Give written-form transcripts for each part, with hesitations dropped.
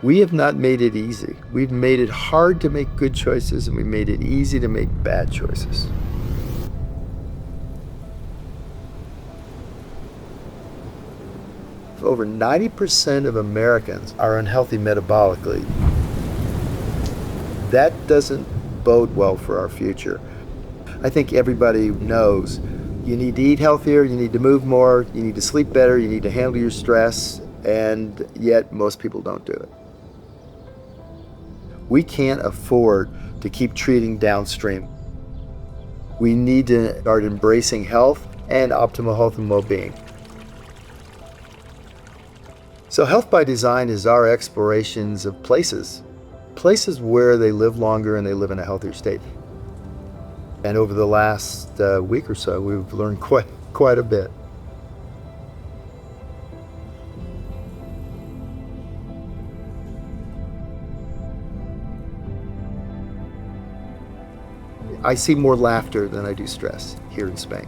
We have not made it easy. We've made it hard to make good choices, and we made it easy to make bad choices. Over 90% of Americans are unhealthy metabolically. That doesn't bode well for our future. I think everybody knows you need to eat healthier, you need to move more, you need to sleep better, you need to handle your stress, and yet most people don't do it. We can't afford to keep treating downstream. We need to start embracing health and optimal health and well-being. So Health by Design is our explorations of places where they live longer and they live in a healthier state. And over the last week or so, we've learned quite a bit. I see more laughter than I do stress here in Spain.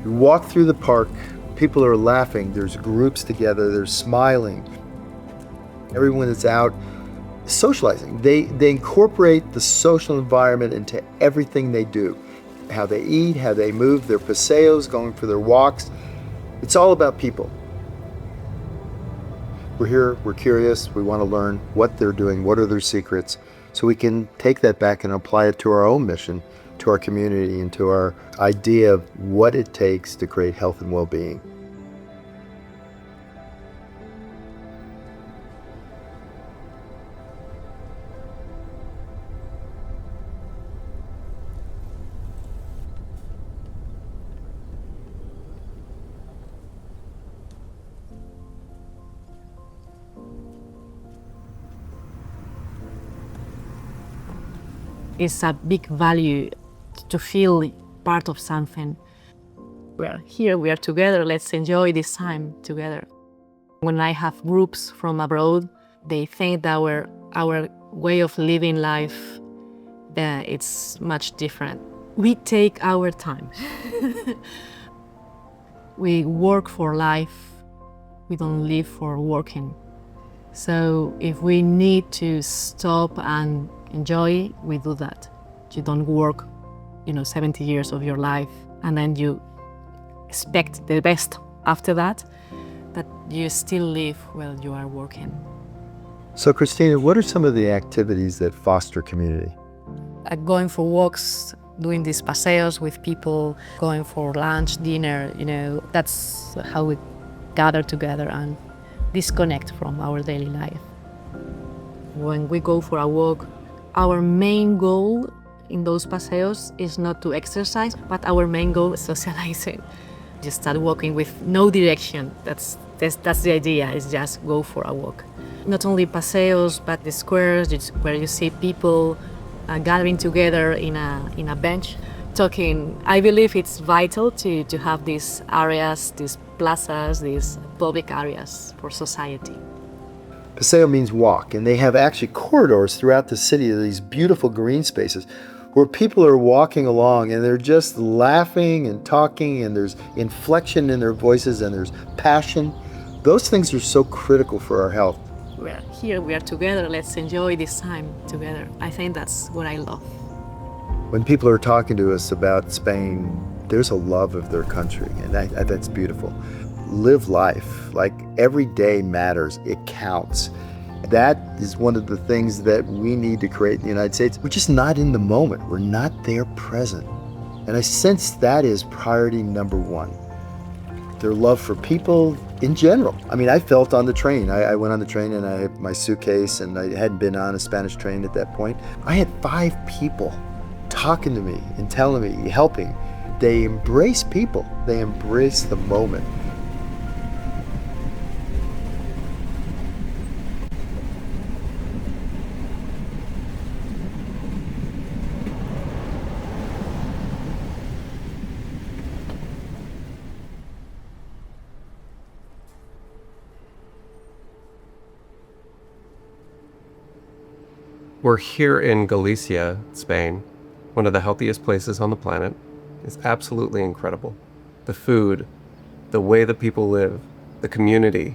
You walk through the park, people are laughing, there's groups together, they're smiling. Everyone that's out socializing. They incorporate the social environment into everything they do. How they eat, how they move, their paseos, going for their walks. It's all about people. We're here, we're curious, we want to learn what they're doing, what are their secrets, so we can take that back and apply it to our own mission, to our community, and to our idea of what it takes to create health and well-being. It's a big value to feel part of something. We are here, we are together, let's enjoy this time together. When I have groups from abroad, they think that our way of living life, it's much different. We take our time. We work for life, we don't live for working. So if we need to stop and enjoy, we do that. You don't work, 70 years of your life, and then you expect the best after that, but you still live while you are working. So Christina, what are some of the activities that foster community? Going for walks, doing these paseos with people, going for lunch, dinner, that's how we gather together and disconnect from our daily life. When we go for a walk, our main goal in those paseos is not to exercise, but our main goal is socializing. Just start walking with no direction. That's the idea, is just go for a walk. Not only paseos, but the squares where you see people gathering together in a bench, talking. I believe it's vital to have these areas, these plazas, these public areas for society. Paseo means walk, and they have actually corridors throughout the city of these beautiful green spaces where people are walking along and they're just laughing and talking, and there's inflection in their voices and there's passion. Those things are so critical for our health. We are here, we are together, let's enjoy this time together. I think that's what I love. When people are talking to us about Spain, there's a love of their country, and that's beautiful. Live life, like every day matters, it counts. That is one of the things that we need to create in the United States. We're just not in the moment, we're not there present. And I sense that is priority number one. Their love for people in general. I mean, I felt on the train. I went on the train and I had my suitcase, and I hadn't been on a Spanish train at that point. I had 5 people talking to me and telling me, helping. They embrace people, they embrace the moment. We're here in Galicia, Spain, one of the healthiest places on the planet. It's absolutely incredible. The food, the way that people live, the community.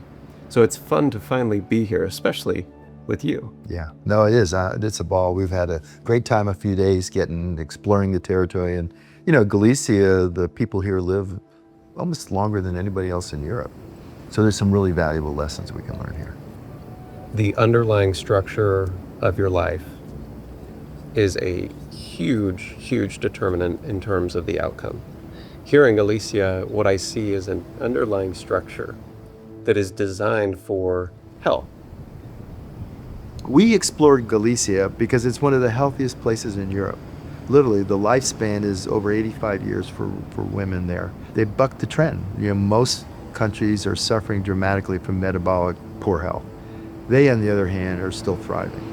So it's fun to finally be here, especially with you. Yeah, no, it is. It's a ball. We've had a great time a few days exploring the territory. And, Galicia, the people here live almost longer than anybody else in Europe. So there's some really valuable lessons we can learn here. The underlying structure of your life is a huge, huge determinant in terms of the outcome. Here in Galicia, what I see is an underlying structure that is designed for health. We explored Galicia because it's one of the healthiest places in Europe. Literally, the lifespan is over 85 years for women there. They bucked the trend. Most countries are suffering dramatically from metabolic poor health. They, on the other hand, are still thriving.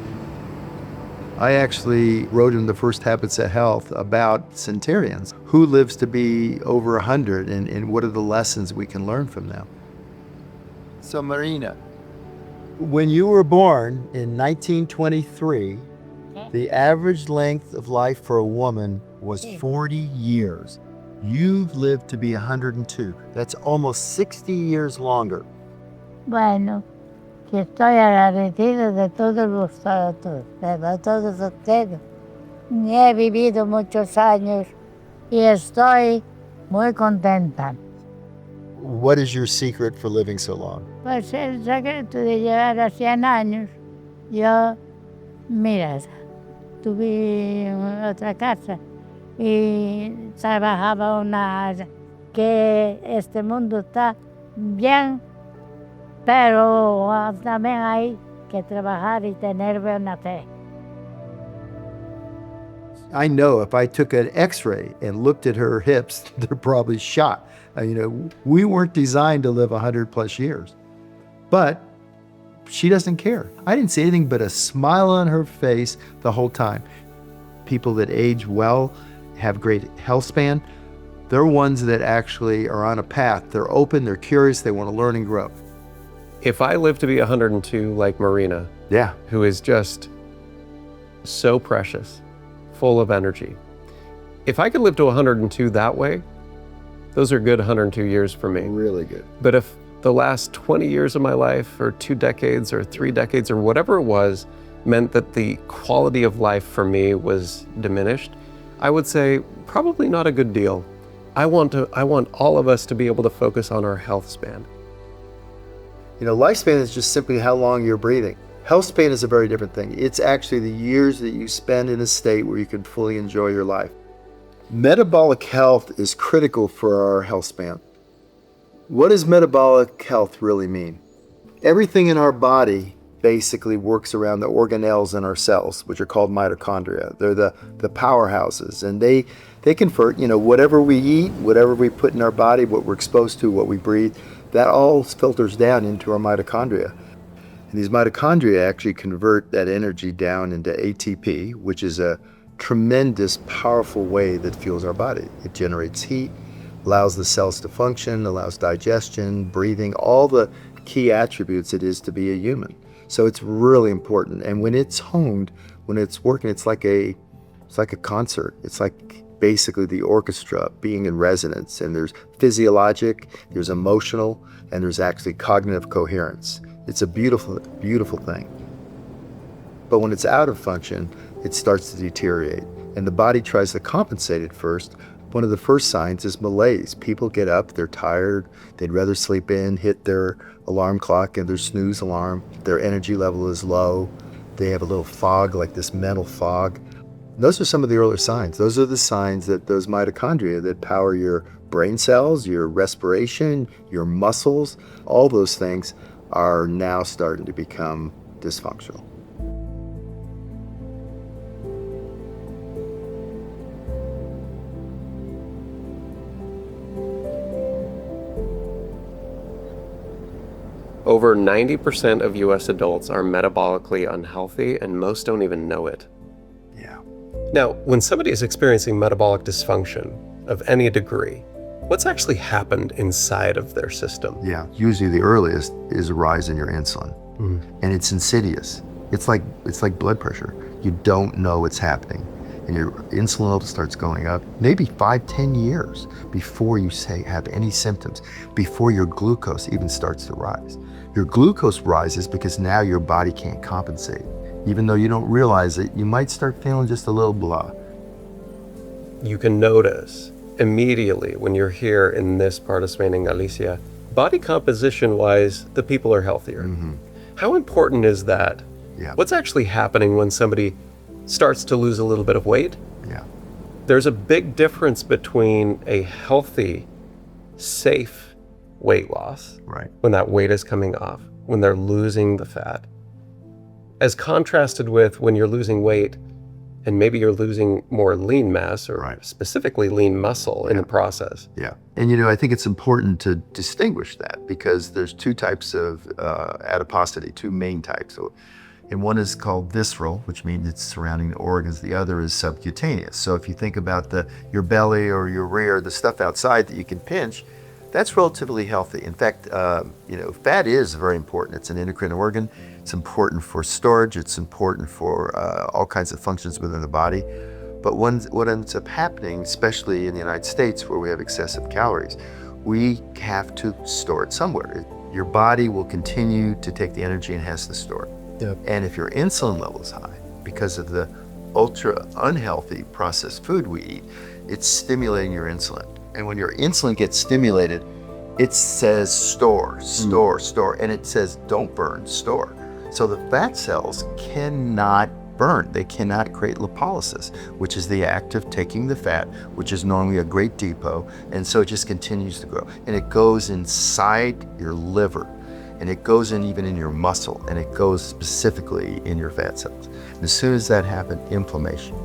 I actually wrote in the first Habits of Health about centenarians. Who lives to be over 100 and what are the lessons we can learn from them? So Marina, when you were born in 1923, the average length of life for a woman was 40 years. You've lived to be 102. That's almost 60 years longer. Bueno, que estoy agradecida de todos vosotros, de todos ustedes. He vivido muchos años y estoy muy contenta. What is your secret for living so long? Pues el secreto de llegar a 100 años, yo, mira, tuve otra casa y trabajaba que este mundo está bien, pero también hay que trabajar y tener buena fe. I know if I took an x-ray and looked at her hips, they're probably shot. We weren't designed to live 100 plus years, but she doesn't care. I didn't see anything but a smile on her face the whole time. People that age well, have great health span, they're ones that actually are on a path. They're open, they're curious, they want to learn and grow. If I live to be 102 like Marina, Yeah. who is just so precious, full of energy, if I could live to 102 that way, those are good 102 years for me. Really good. But if the last 20 years of my life, or 2 decades, or 3 decades, or whatever it was, meant that the quality of life for me was diminished, I would say probably not a good deal. I want all of us to be able to focus on our health span. Lifespan is just simply how long you're breathing. Health span is a very different thing. It's actually the years that you spend in a state where you can fully enjoy your life. Metabolic health is critical for our health span. What does metabolic health really mean? Everything in our body basically works around the organelles in our cells, which are called mitochondria. They're the powerhouses, and they convert, whatever we eat, whatever we put in our body, what we're exposed to, what we breathe, that all filters down into our mitochondria. And these mitochondria actually convert that energy down into ATP, which is a tremendous, powerful way that fuels our body. It generates heat, allows the cells to function, allows digestion, breathing, all the key attributes it is to be a human. So it's really important. And when it's honed, when it's working, it's like a concert. It's like basically the orchestra being in resonance. And there's physiologic, there's emotional, and there's actually cognitive coherence. It's a beautiful, beautiful thing. But when it's out of function, it starts to deteriorate. And the body tries to compensate it first. One of the first signs is malaise. People get up, they're tired, they'd rather sleep in, hit their alarm clock and their snooze alarm. Their energy level is low. They have a little fog, like this mental fog. And those are some of the earlier signs. Those are the signs that those mitochondria that power your brain cells, your respiration, your muscles, all those things are now starting to become dysfunctional. Over 90% of US adults are metabolically unhealthy, and most don't even know it. Yeah. Now, when somebody is experiencing metabolic dysfunction of any degree, what's actually happened inside of their system? Yeah. Usually the earliest is a rise in your insulin. And it's insidious. It's like blood pressure. You don't know what's happening. and your insulin level starts going up, maybe 5-10 years before you have any symptoms, before your glucose even starts to rise. Your glucose rises because now your body can't compensate. Even though you don't realize it, you might start feeling just a little blah. You can notice immediately when you're here in this part of Spain, in Galicia, body composition-wise, the people are healthier. Mm-hmm. How important is that? Yeah. What's actually happening when somebody starts to lose a little bit of weight? Yeah. There's a big difference between a healthy, safe weight loss, Right. when that weight is coming off, when they're losing the fat, as contrasted with when you're losing weight and maybe you're losing more lean mass or Right. specifically lean muscle in the process. Yeah. And I think it's important to distinguish that because there's two types of adiposity, two main types. And one is called visceral, which means it's surrounding the organs. The other is subcutaneous. So if you think about your belly or your rear, the stuff outside that you can pinch, that's relatively healthy. In fact, fat is very important. It's an endocrine organ. It's important for storage. It's important for all kinds of functions within the body. But what ends up happening, especially in the United States where we have excessive calories, we have to store it somewhere. Your body will continue to take the energy and has to store it. Yep. And if your insulin level is high, because of the ultra unhealthy processed food we eat, it's stimulating your insulin. And when your insulin gets stimulated, it says store, and it says don't burn, store. So the fat cells cannot burn. They cannot create lipolysis, which is the act of taking the fat, which is normally a great depot, and so it just continues to grow. And it goes inside your liver, and it goes even in your muscle, and it goes specifically in your fat cells. And as soon as that happens, inflammation,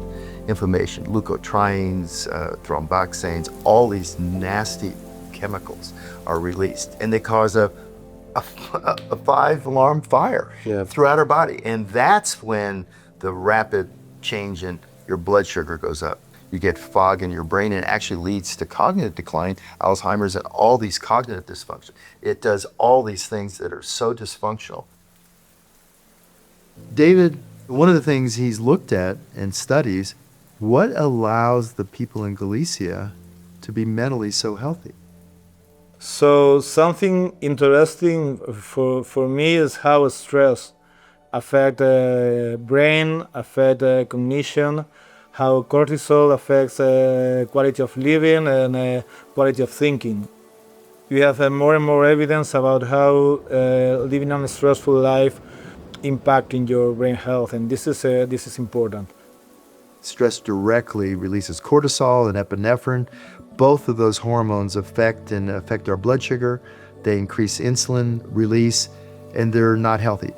leukotrienes, thromboxanes, all these nasty chemicals are released, and they cause a 5-alarm fire throughout our body. And that's when the rapid change in your blood sugar goes up. You get fog in your brain, and it actually leads to cognitive decline, Alzheimer's, and all these cognitive dysfunction. It does all these things that are so dysfunctional. David, one of the things he's looked at and studies, what allows the people in Galicia to be mentally so healthy? So something interesting for me is how stress affects brain, affects cognition, how cortisol affects quality of living and quality of thinking. We have more and more evidence about how living a stressful life impacting your brain health, and this is important. Stress directly releases cortisol and epinephrine. Both of those hormones affect our blood sugar. They increase insulin release, and they're not healthy.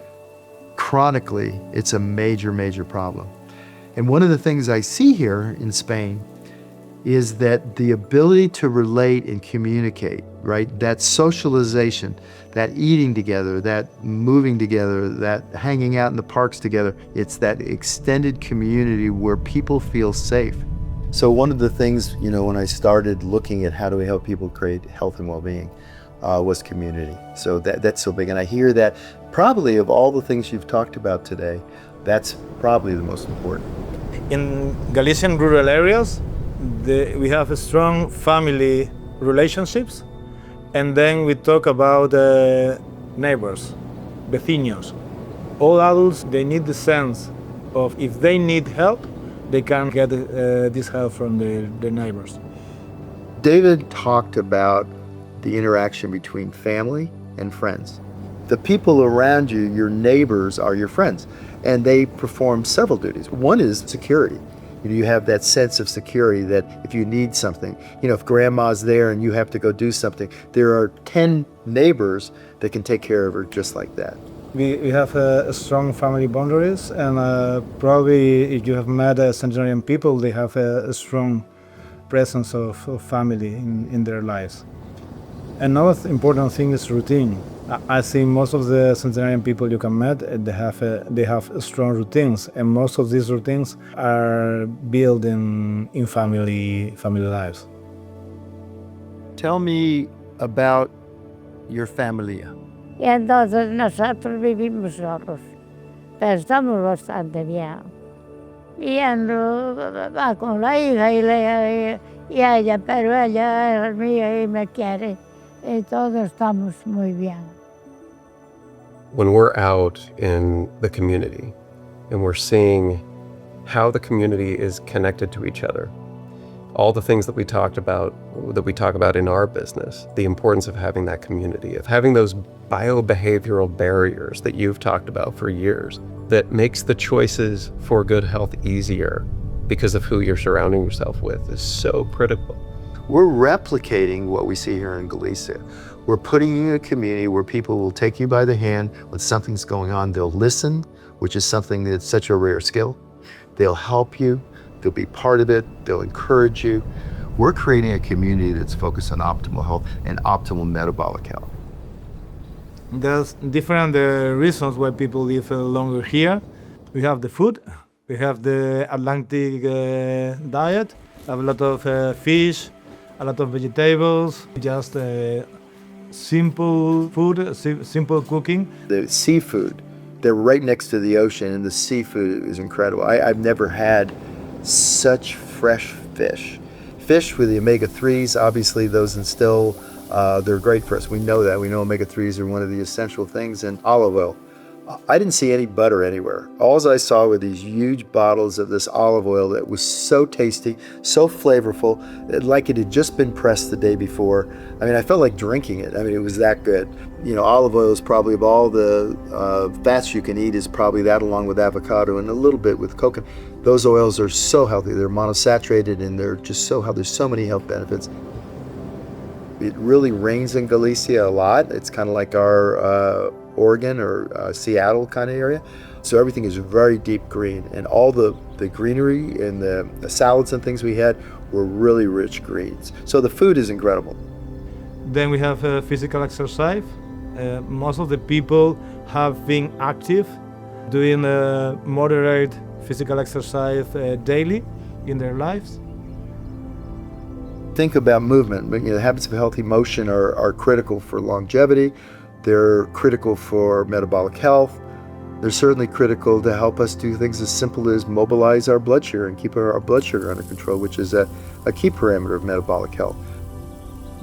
Chronically, it's a major, major problem. And one of the things I see here in Spain is that the ability to relate and communicate, right? That socialization, that eating together, that moving together, that hanging out in the parks together, it's that extended community where people feel safe. So one of the things, when I started looking at how do we help people create health and well-being, was community. So that's so big. And I hear that probably of all the things you've talked about today, that's probably the most important. In Galician rural areas, we have strong family relationships, and then we talk about neighbors, vecinos. All adults, they need the sense of if they need help, they can get this help from their neighbors. David talked about the interaction between family and friends. The people around you, your neighbors, are your friends, and they perform several duties. One is security. You have that sense of security that if you need something, if grandma's there and you have to go do something, there are 10 neighbors that can take care of her just like that. We have strong family boundaries, and probably if you have met centenarian people, they have a strong presence of family in their lives. Another important thing is routine. I think most of the centenarian people you can meet, they have strong routines, and most of these routines are built in family lives. Tell me about your familia. Y entonces nosotros vivimos solos, pero estamos bastante bien. y ando va con la hija y a ella, pero ella es mía y me quiere. Y todos estamos muy bien. When we're out in the community and we're seeing how the community is connected to each other, all the things that we talk about in our business, the importance of having that community, of having those biobehavioral barriers that you've talked about for years, that makes the choices for good health easier because of who you're surrounding yourself with, is so critical. We're replicating what we see here in Galicia. We're putting you in a community where people will take you by the hand when something's going on. They'll listen, which is something that's such a rare skill. They'll help you. They'll be part of it. They'll encourage you. We're creating a community that's focused on optimal health and optimal metabolic health. There's different reasons why people live longer here. We have the food. We have the Atlantic diet. We have a lot of fish, a lot of vegetables, just simple food, simple cooking. The seafood, they're right next to the ocean, and the seafood is incredible. I've never had such fresh fish. Fish with the omega-3s, obviously those instill, they're great for us. We know that. We know omega-3s are one of the essential things. And olive oil. I didn't see any butter anywhere. All I saw were these huge bottles of this olive oil that was so tasty, so flavorful, like it had just been pressed the day before. I mean, I felt like drinking it. I mean, it was that good. You know, olive oil is probably, of all the fats you can eat, is probably that, along with avocado and a little bit with coconut. Those oils are so healthy. They're monosaturated and they're just so healthy. There's so many health benefits. It really rains in Galicia a lot. It's kind of like our Oregon or Seattle kind of area. So everything is very deep green, and all the greenery and the salads and things we had were really rich greens. So the food is incredible. Then we have physical exercise. Most of the people have been active, doing moderate physical exercise daily in their lives. Think about movement. You know, the habits of healthy motion are critical for longevity. They're critical for metabolic health. They're certainly critical to help us do things as simple as mobilize our blood sugar and keep our blood sugar under control, which is a key parameter of metabolic health.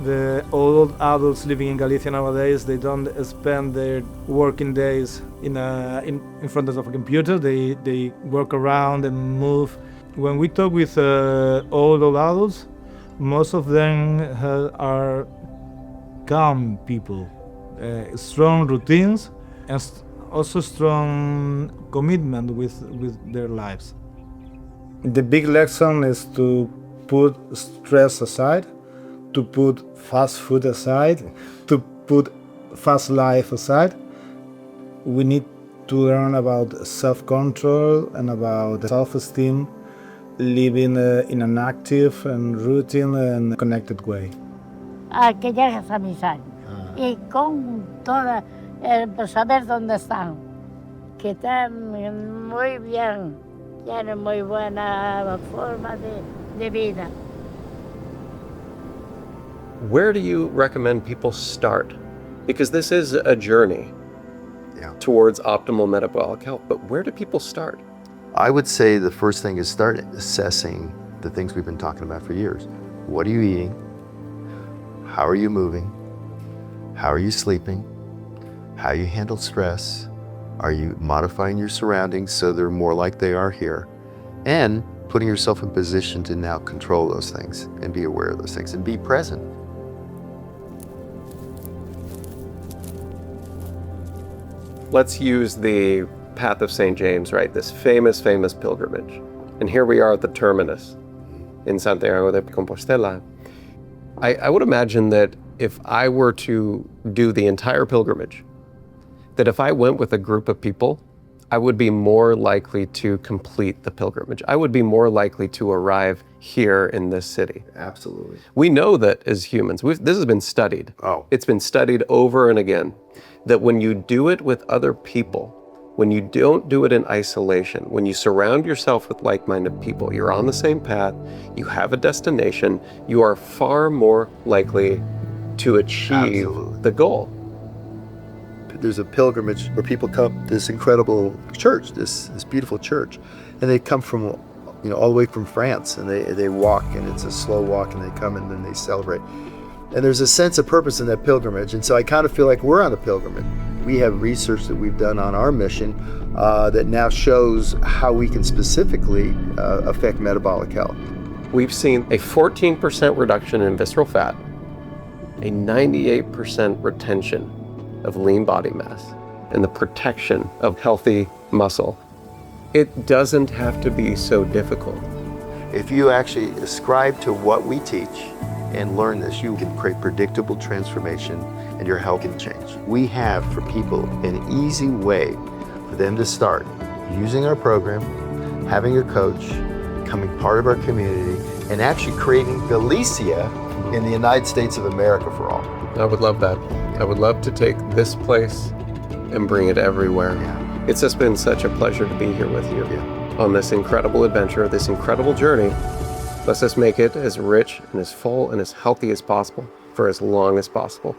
The old adults living in Galicia nowadays, they don't spend their working days in front of a computer. They work around and move. When we talk with old adults, most of them are calm people. Strong routines and also strong commitment with their lives. The big lesson is to put stress aside, to put fast food aside, to put fast life aside. We need to learn about self-control and about self-esteem, living in an active and routine and connected way. A que llegues a mis años. Y con toda, saber dónde están, que están muy bien, tienen muy buena forma de vida. Where do you recommend people start? Because this is a journey towards optimal metabolic health, but where do people start? I would say the first thing is start assessing the things we've been talking about for years. What are you eating? How are you moving? How are you sleeping? How you handle stress? Are you modifying your surroundings so they're more like they are here? And putting yourself in position to now control those things and be aware of those things and be present. Let's use the Path of St. James, right? This famous pilgrimage. And here we are at the terminus in Santiago de Compostela. I would imagine that if I were to do the entire pilgrimage, that if I went with a group of people, I would be more likely to complete the pilgrimage. I would be more likely to arrive here in this city. Absolutely. We know that as humans, this has been studied. Oh. It's been studied over and again, that when you do it with other people, when you don't do it in isolation, when you surround yourself with like-minded people, you're on the same path, you have a destination, you are far more likely to achieve Absolutely. the goal. There's a pilgrimage where people come to this incredible church, this beautiful church, and they come from, all the way from France, and they walk, and it's a slow walk, and they come and then they celebrate. And there's a sense of purpose in that pilgrimage, and so I kind of feel like we're on a pilgrimage. We have research that we've done on our mission that now shows how we can specifically affect metabolic health. We've seen a 14% reduction in visceral fat, a 98% retention of lean body mass, and the protection of healthy muscle. It doesn't have to be so difficult. If you actually ascribe to what we teach and learn this, you can create predictable transformation and your health can change. We have for people an easy way for them to start using our program, having a coach, becoming part of our community, and actually creating Galicia in the United States of America for all. I would love that. I would love to take this place and bring it everywhere. Yeah. It's just been such a pleasure to be here with you on this incredible adventure, this incredible journey. Let's just make it as rich and as full and as healthy as possible for as long as possible.